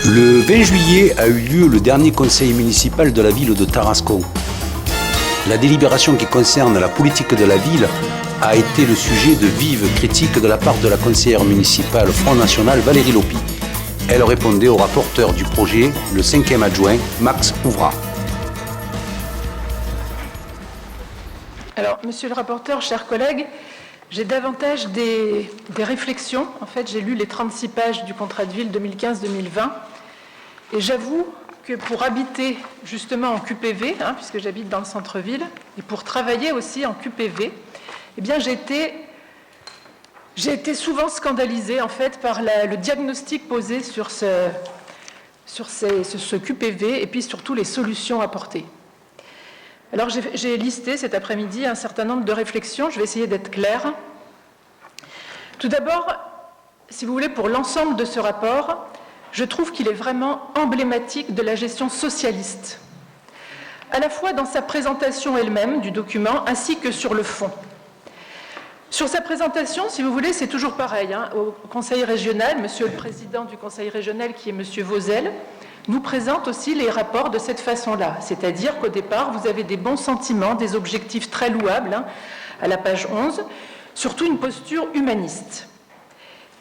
Le 20 juillet a eu lieu le dernier conseil municipal de la ville de Tarascon. La délibération qui concerne la politique de la ville a été le sujet de vives critiques de la part de la conseillère municipale Front National Valérie Lopi. Elle répondait au rapporteur du projet, le 5e adjoint, Max Ouvrat. Alors, monsieur le rapporteur, chers collègues, j'ai davantage des réflexions. En fait, j'ai lu les 36 pages du contrat de ville 2015-2020 et j'avoue que pour habiter justement en QPV, puisque j'habite dans le centre-ville, et pour travailler aussi en QPV, eh bien, j'ai été souvent scandalisée en fait par le diagnostic posé sur ce QPV et puis surtout les solutions apportées. Alors j'ai listé cet après-midi un certain nombre de réflexions, je vais essayer d'être claire. Tout d'abord, si vous voulez, pour l'ensemble de ce rapport, je trouve qu'il est vraiment emblématique de la gestion socialiste, à la fois dans sa présentation elle-même du document ainsi que sur le fond. Sur sa présentation, si vous voulez, c'est toujours pareil. Au Conseil régional, monsieur le président du Conseil régional, qui est monsieur Vauzel, nous présente aussi les rapports de cette façon-là. C'est-à-dire qu'au départ, vous avez des bons sentiments, des objectifs très louables, à la page 11, surtout une posture humaniste.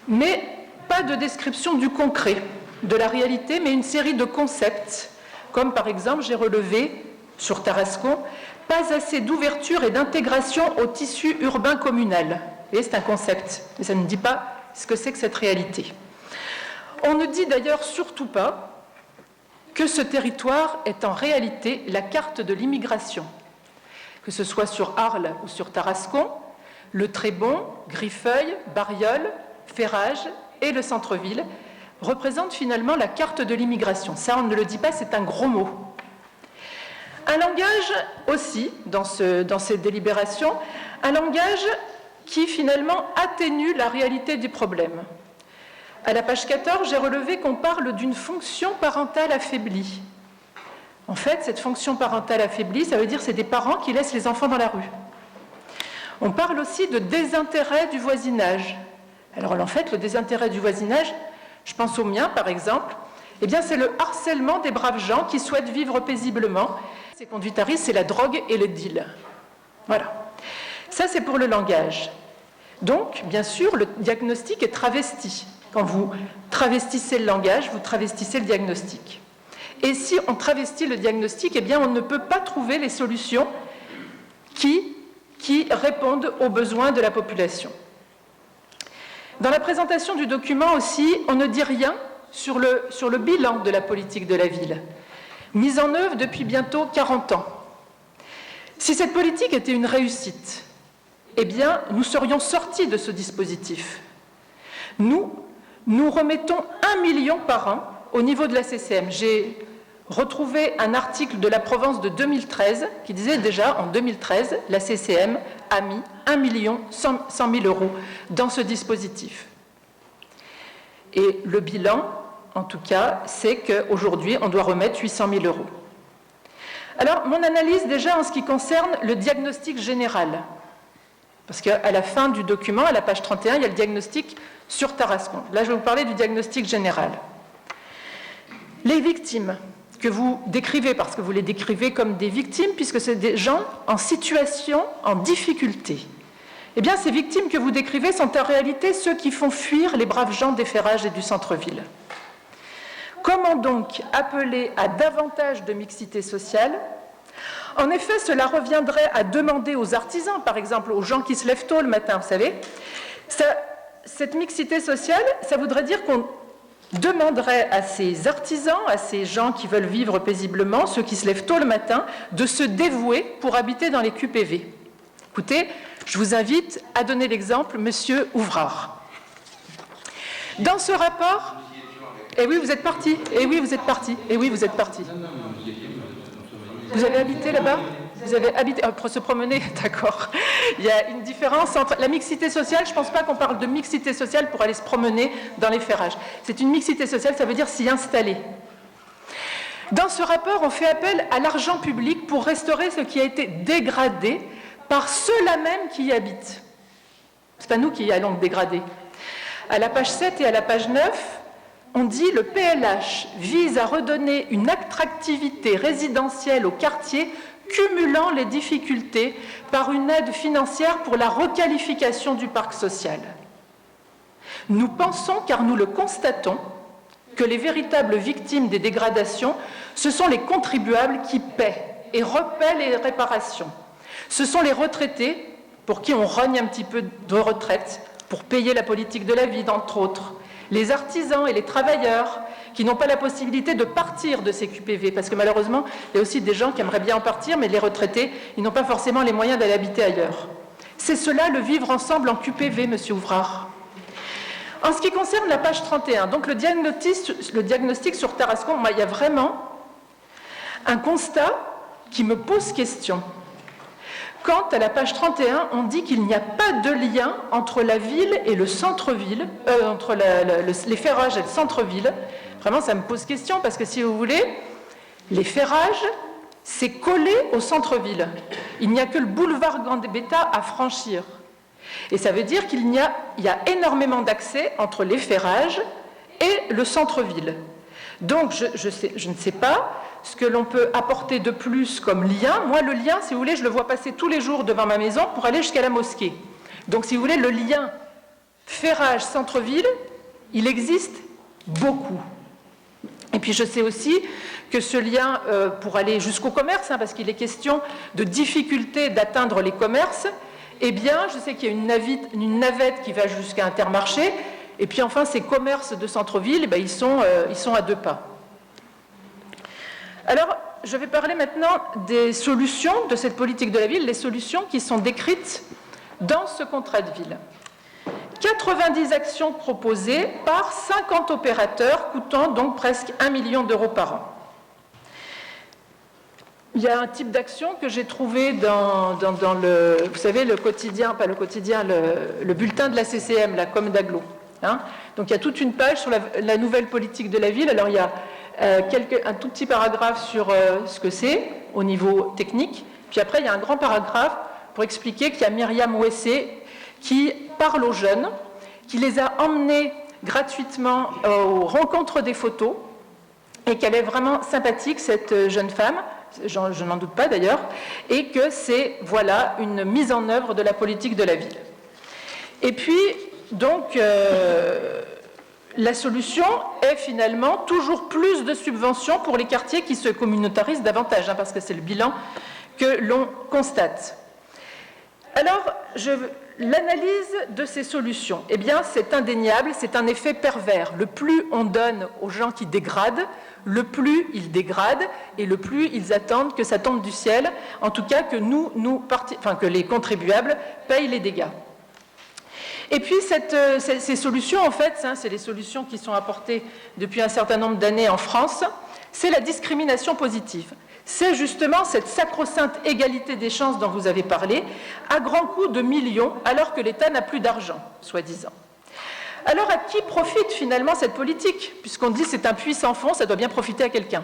Mais pas de description du concret, de la réalité, mais une série de concepts, comme par exemple, j'ai relevé sur Tarascon, pas assez d'ouverture et d'intégration au tissu urbain communal. Et c'est un concept, mais ça ne dit pas ce que c'est que cette réalité. On ne dit d'ailleurs surtout pas que ce territoire est en réalité la carte de l'immigration. Que ce soit sur Arles ou sur Tarascon, le Trébon, Griffeuil, Bariol, Ferrage et le centre-ville représentent finalement la carte de l'immigration. Ça, on ne le dit pas, c'est un gros mot. Un langage aussi, dans ces délibérations, un langage qui finalement atténue la réalité du problème. À la page 14, j'ai relevé qu'on parle d'une fonction parentale affaiblie. En fait, cette fonction parentale affaiblie, ça veut dire que c'est des parents qui laissent les enfants dans la rue. On parle aussi de désintérêt du voisinage. Alors en fait, le désintérêt du voisinage, je pense au mien par exemple, eh bien c'est le harcèlement des braves gens qui souhaitent vivre paisiblement. Ces conduites à risque, c'est la drogue et le deal. Voilà. Ça, c'est pour le langage. Donc, bien sûr, le diagnostic est travesti. Quand vous travestissez le langage, vous travestissez le diagnostic. Et si on travestit le diagnostic, eh bien, on ne peut pas trouver les solutions qui répondent aux besoins de la population. Dans la présentation du document aussi, on ne dit rien sur le bilan de la politique de la ville, mise en œuvre depuis bientôt 40 ans. Si cette politique était une réussite, eh bien, nous serions sortis de ce dispositif. Nous remettons 1 million par an au niveau de la CCM. J'ai retrouvé un article de la Provence de 2013 qui disait déjà, en 2013, la CCM a mis 1 100 000 € dans ce dispositif. Et le bilan, en tout cas, c'est qu'aujourd'hui, on doit remettre 800 000 €. Alors, mon analyse déjà en ce qui concerne le diagnostic général, parce qu'à la fin du document, à la page 31, il y a le diagnostic sur Tarascon. Là, je vais vous parler du diagnostic général. Les victimes que vous décrivez, parce que vous les décrivez comme des victimes, puisque c'est des gens en situation, en difficulté. Eh bien, ces victimes que vous décrivez sont en réalité ceux qui font fuir les braves gens des Ferrages et du centre-ville. Comment donc appeler à davantage de mixité sociale ? En effet, cela reviendrait à demander aux artisans, par exemple, aux gens qui se lèvent tôt le matin, vous savez. Cette mixité sociale, ça voudrait dire qu'on demanderait à ces artisans, à ces gens qui veulent vivre paisiblement, ceux qui se lèvent tôt le matin, de se dévouer pour habiter dans les QPV. Écoutez, je vous invite à donner l'exemple, monsieur Ouvrard. Dans ce rapport... Eh oui, vous êtes parti. Eh oui, vous êtes parti. Eh oui, vous êtes parti. Vous avez habité là-bas ? Vous avez habité... pour se promener, d'accord. Il y a une différence entre... La mixité sociale, je ne pense pas qu'on parle de mixité sociale pour aller se promener dans les Ferrages. C'est une mixité sociale, ça veut dire s'y installer. Dans ce rapport, on fait appel à l'argent public pour restaurer ce qui a été dégradé par ceux-là même qui y habitent. Ce n'est pas nous qui y allons dégrader. À la page 7 et à la page 9, on dit le PLH vise à redonner une attractivité résidentielle au quartier, cumulant les difficultés par une aide financière pour la requalification du parc social. Nous pensons, car nous le constatons, que les véritables victimes des dégradations, ce sont les contribuables qui paient et repaient les réparations. Ce sont les retraités, pour qui on rogne un petit peu de retraite, pour payer la politique de la ville, entre autres. Les artisans et les travailleurs qui n'ont pas la possibilité de partir de ces QPV, parce que malheureusement, il y a aussi des gens qui aimeraient bien en partir, mais les retraités, ils n'ont pas forcément les moyens d'aller habiter ailleurs. C'est cela, le vivre ensemble en QPV, monsieur Ouvrard. En ce qui concerne la page 31, donc le diagnostic sur Tarascon, moi, il y a vraiment un constat qui me pose question. Quant à la page 31, on dit qu'il n'y a pas de lien entre la ville et le centre-ville, entre les ferrages et le centre-ville. Vraiment, ça me pose question parce que, si vous voulez, les ferrages, c'est collé au centre-ville. Il n'y a que le boulevard Gambetta à franchir. Et ça veut dire qu'il y a énormément d'accès entre les ferrages et le centre-ville. Donc, je ne sais pas ce que l'on peut apporter de plus comme lien. Moi, le lien, si vous voulez, je le vois passer tous les jours devant ma maison pour aller jusqu'à la mosquée. Donc, si vous voulez, le lien ferrage-centre-ville, il existe beaucoup. Et puis, je sais aussi que ce lien, pour aller jusqu'au commerce, parce qu'il est question de difficulté d'atteindre les commerces, eh bien, je sais qu'il y a une navette qui va jusqu'à Intermarché, et puis enfin, ces commerces de centre-ville, eh bien, ils sont à 2 pas. Alors, je vais parler maintenant des solutions de cette politique de la ville, les solutions qui sont décrites dans ce contrat de ville. 90 actions proposées par 50 opérateurs, coûtant donc presque 1 million d'euros par an. Il y a un type d'action que j'ai trouvé dans le, vous savez, le quotidien, pas le quotidien, le bulletin de la CCM, la com d'Aglo. Hein. Donc il y a toute une page sur la nouvelle politique de la ville. Alors il y a un tout petit paragraphe sur ce que c'est au niveau technique. Puis après il y a un grand paragraphe pour expliquer qu'il y a Myriam Ouessé qui parle aux jeunes, qui les a emmenés gratuitement aux rencontres des photos et qu'elle est vraiment sympathique, cette jeune femme. Je n'en doute pas d'ailleurs, et que c'est, voilà, une mise en œuvre de la politique de la ville. Et puis, donc, la solution est finalement toujours plus de subventions pour les quartiers qui se communautarisent davantage, parce que c'est le bilan que l'on constate. Alors, l'analyse de ces solutions, eh bien, c'est indéniable, c'est un effet pervers. Le plus on donne aux gens qui dégradent, le plus ils dégradent et le plus ils attendent que ça tombe du ciel, en tout cas que que les contribuables payent les dégâts. Et puis ces solutions, en fait, c'est les solutions qui sont apportées depuis un certain nombre d'années en France, c'est la discrimination positive. C'est justement cette sacro-sainte égalité des chances dont vous avez parlé, à grands coups de millions, alors que l'État n'a plus d'argent, soi-disant. Alors, à qui profite finalement cette politique? Puisqu'on dit c'est un puits sans fond, ça doit bien profiter à quelqu'un.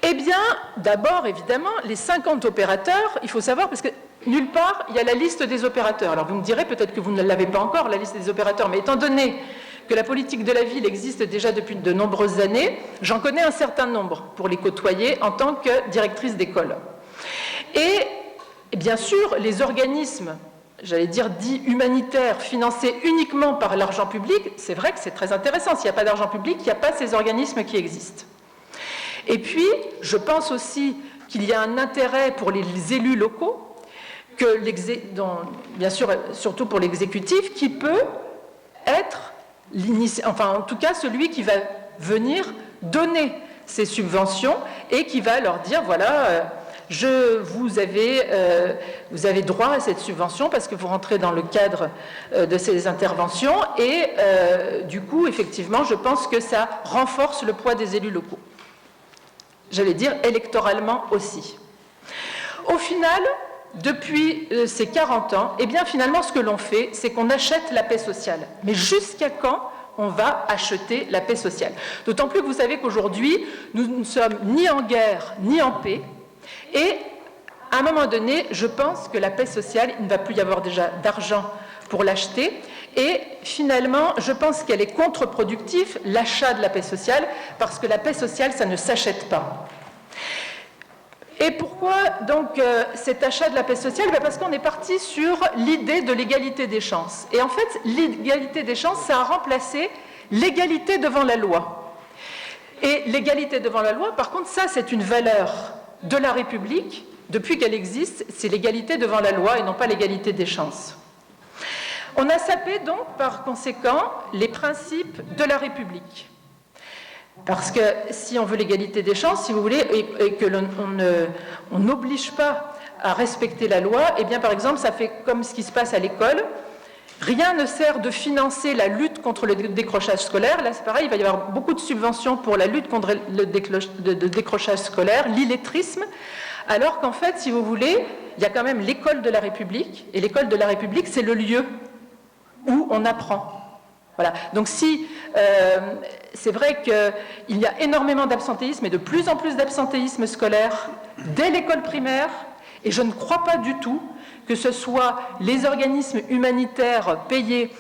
Eh bien, d'abord, évidemment, les 50 opérateurs, il faut savoir, parce que nulle part, il y a la liste des opérateurs. Alors, vous me direz, peut-être que vous ne l'avez pas encore, la liste des opérateurs, mais étant donné que la politique de la ville existe déjà depuis de nombreuses années, j'en connais un certain nombre pour les côtoyer en tant que directrice d'école. Et bien sûr, les organismes, j'allais dire dits humanitaires, financés uniquement par l'argent public, c'est vrai que c'est très intéressant. S'il n'y a pas d'argent public, il n'y a pas ces organismes qui existent. Et puis, je pense aussi qu'il y a un intérêt pour les élus locaux, bien sûr, surtout pour l'exécutif, qui peut être en tout cas celui qui va venir donner ces subventions et qui va leur dire, voilà, vous avez droit à cette subvention parce que vous rentrez dans le cadre de ces interventions et du coup, effectivement, je pense que ça renforce le poids des élus locaux. J'allais dire électoralement aussi. Au final, depuis ces 40 ans, eh bien finalement ce que l'on fait, c'est qu'on achète la paix sociale. Mais jusqu'à quand on va acheter la paix sociale? D'autant plus que vous savez qu'aujourd'hui, nous ne sommes ni en guerre, ni en paix. Et à un moment donné, je pense que la paix sociale, il ne va plus y avoir déjà d'argent pour l'acheter. Et finalement, je pense qu'elle est contre-productive, l'achat de la paix sociale, parce que la paix sociale, ça ne s'achète pas. Et pourquoi donc cet achat de la paix sociale? Parce qu'on est parti sur l'idée de l'égalité des chances. Et en fait, l'égalité des chances, ça a remplacé l'égalité devant la loi. Et l'égalité devant la loi, par contre, ça, c'est une valeur de la République. Depuis qu'elle existe, c'est l'égalité devant la loi et non pas l'égalité des chances. On a sapé donc, par conséquent, les principes de la République. Parce que si on veut l'égalité des chances, si vous voulez, et que on n'oblige pas à respecter la loi, eh bien, par exemple, ça fait comme ce qui se passe à l'école. Rien ne sert de financer la lutte contre le décrochage scolaire. Là, c'est pareil, il va y avoir beaucoup de subventions pour la lutte contre le décrochage scolaire, l'illettrisme, alors qu'en fait, si vous voulez, il y a quand même l'école de la République, et l'école de la République, c'est le lieu où on apprend. Voilà. Donc si c'est vrai qu'il y a énormément d'absentéisme et de plus en plus d'absentéisme scolaire dès l'école primaire, et je ne crois pas du tout que ce soit les organismes humanitaires payés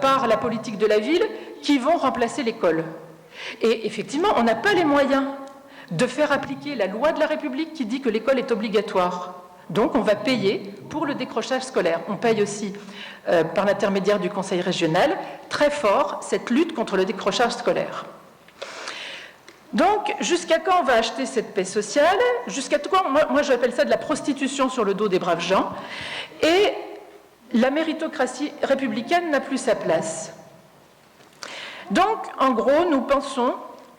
par la politique de la ville qui vont remplacer l'école. Et effectivement, on n'a pas les moyens de faire appliquer la loi de la République qui dit que l'école est obligatoire. Donc on va payer pour le décrochage scolaire. On paye aussi, par l'intermédiaire du Conseil régional, très fort cette lutte contre le décrochage scolaire. Donc, jusqu'à quand on va acheter cette paix sociale? Jusqu'à quand? Moi j'appelle ça de la prostitution sur le dos des braves gens. Et la méritocratie républicaine n'a plus sa place. Donc, en gros, nous pensons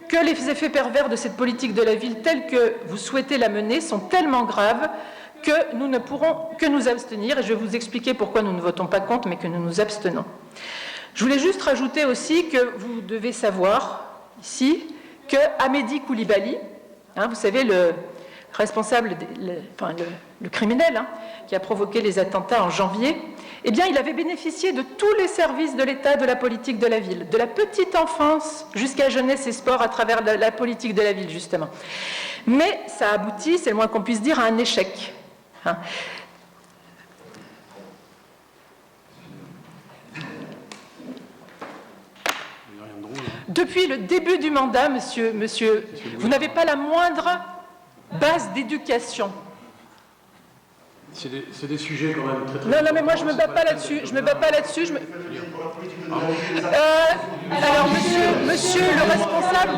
que les effets pervers de cette politique de la ville telle que vous souhaitez la mener sont tellement graves que nous ne pourrons que nous abstenir, et je vais vous expliquer pourquoi nous ne votons pas contre, mais que nous nous abstenons. Je voulais juste rajouter aussi que vous devez savoir, ici, que Hamedi Coulibaly, vous savez, le responsable, le criminel qui a provoqué les attentats en janvier, eh bien, il avait bénéficié de tous les services de l'État, de la politique de la ville, de la petite enfance jusqu'à jeunesse et sport à travers la politique de la ville, justement. Mais ça aboutit, c'est le moins qu'on puisse dire, à un échec. Depuis le début du mandat, monsieur, vous n'avez pas la moindre base d'éducation. C'est des sujets quand même très... Non, mais moi je ne me bats pas là-dessus. Alors, monsieur le responsable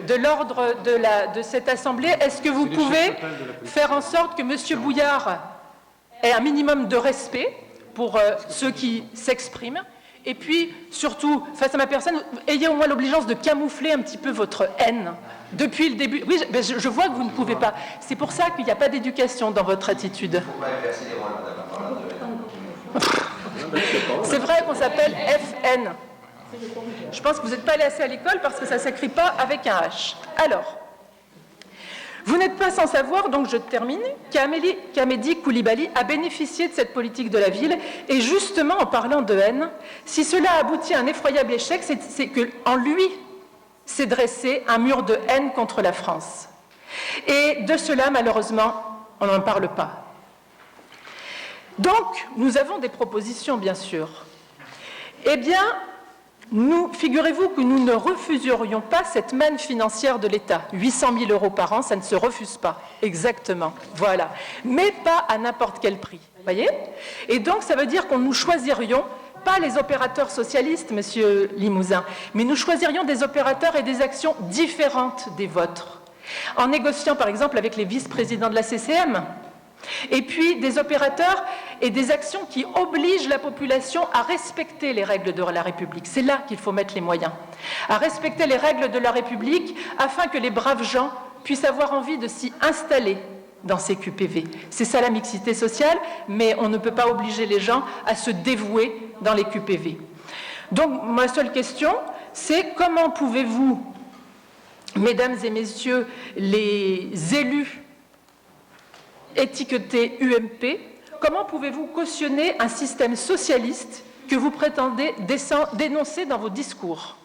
de l'ordre de cette assemblée, est-ce que vous pouvez faire en sorte que monsieur Bouillard ait un minimum de respect pour ceux qui s'expriment? Et puis, surtout, face à ma personne, ayez au moins l'obligeance de camoufler un petit peu votre haine depuis le début. Oui, je vois que vous ne pouvez pas. C'est pour ça qu'il n'y a pas d'éducation dans votre attitude. C'est vrai qu'on s'appelle FN. Je pense que vous n'êtes pas allé assez à l'école parce que ça ne s'écrit pas avec un H. Alors, vous n'êtes pas sans savoir, donc je termine, qu'Hamedi Coulibaly a bénéficié de cette politique de la ville. Et justement, en parlant de haine, si cela aboutit à un effroyable échec, c'est qu'en lui s'est dressé un mur de haine contre la France. Et de cela, malheureusement, on n'en parle pas. Donc, nous avons des propositions, bien sûr. Eh bien, figurez-vous que nous ne refuserions pas cette manne financière de l'État. 800 000 € par an, ça ne se refuse pas. Exactement. Voilà. Mais pas à n'importe quel prix. Voyez ? Et donc, ça veut dire qu'on nous choisirions pas les opérateurs socialistes, monsieur Limousin, mais nous choisirions des opérateurs et des actions différentes des vôtres. En négociant, par exemple, avec les vice-présidents de la CCM, et puis des opérateurs et des actions qui obligent la population à respecter les règles de la République. C'est là qu'il faut mettre les moyens. À respecter les règles de la République afin que les braves gens puissent avoir envie de s'y installer dans ces QPV. C'est ça la mixité sociale, mais on ne peut pas obliger les gens à se dévouer dans les QPV. Donc, ma seule question, c'est comment pouvez-vous, mesdames et messieurs les élus étiqueté UMP, comment pouvez-vous cautionner un système socialiste que vous prétendez dénoncer dans vos discours?